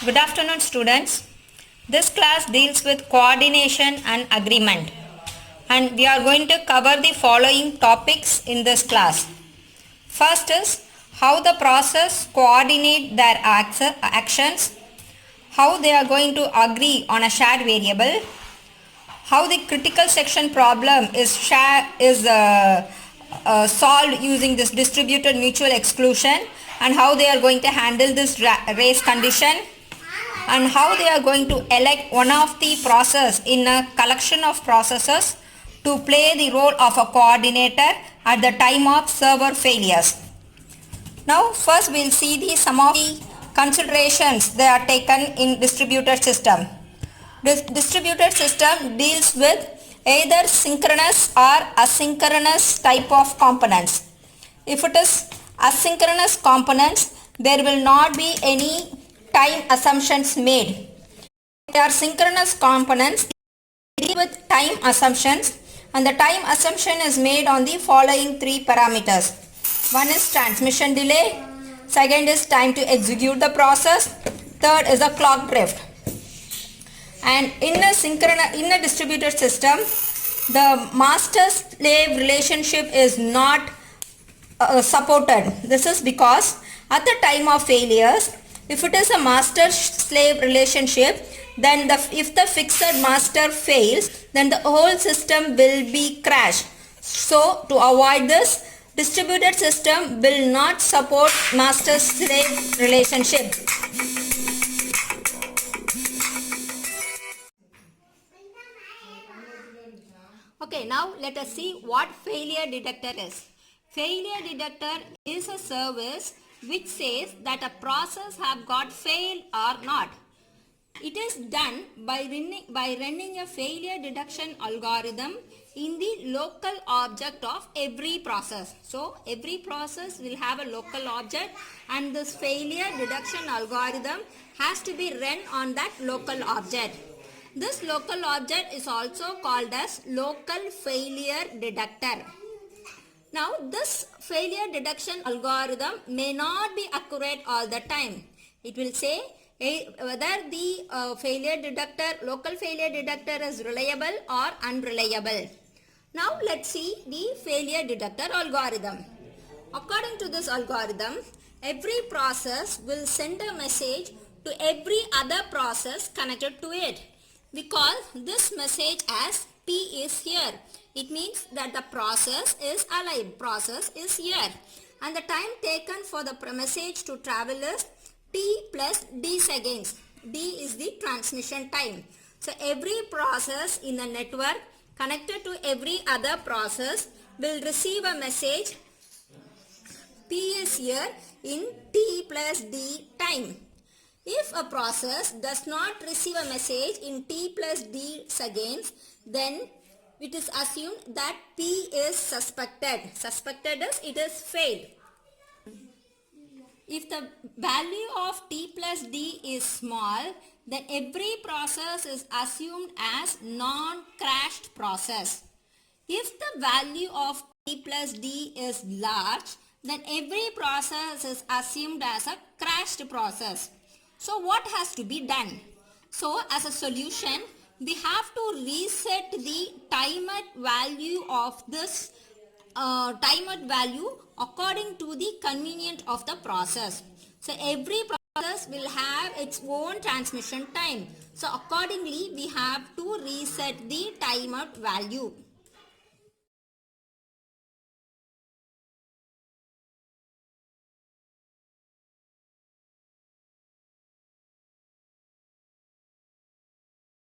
Good afternoon, students. This class deals with coordination and agreement, and we are going to cover the following topics in this class. First is how the process coordinate their actions, how they are going to agree on a shared variable, how the critical section problem is solved using this distributed mutual exclusion, and how they are going to handle this race condition, and how they are going to elect one of the process in a collection of processes to play the role of a coordinator at the time of server failures. Now first we will see some of the considerations they are taken in distributed system. This distributed system deals with either synchronous or asynchronous type of components. If it is asynchronous components, there will not be any time assumptions made. They are synchronous components deal with time assumptions, and the time assumption is made on the following three parameters. One is transmission delay, second is time to execute the process, third is a clock drift. And in a distributed system, the master-slave relationship is not supported. This is because at the time of failures, if it is a master-slave relationship, then if the fixed master fails, then the whole system will be crashed. So to avoid this, distributed system will not support master-slave relationship. Okay, now let us see what failure detector is. Failure detector is a service which says that a process have got failed or not. It is done by running a failure detection algorithm in the local object of every process. So every process will have a local object, and this failure detection algorithm has to be run on that local object. This local object is also called as local failure detector. Now this failure detection algorithm may not be accurate all the time. It will say whether the local failure detector is reliable or unreliable. Now let's see the failure detector algorithm. According to this algorithm, every process will send a message to every other process connected to it. We call this message as P is here. It means that the process is alive, process is here, and the time taken for the message to travel is T plus D seconds. D is the transmission time. So every process in the network connected to every other process will receive a message P is here in T plus D time. If a process does not receive a message in T plus D seconds, then it is assumed that P is suspected. Suspected is it is failed. If the value of T plus D is small, then every process is assumed as non-crashed process. If the value of T plus D is large, then every process is assumed as a crashed process. So what has to be done? So as a solution, we have to reset the timer value of this timer value according to the convenience of the process. So every process will have its own transmission time. So accordingly, we have to reset the timer value.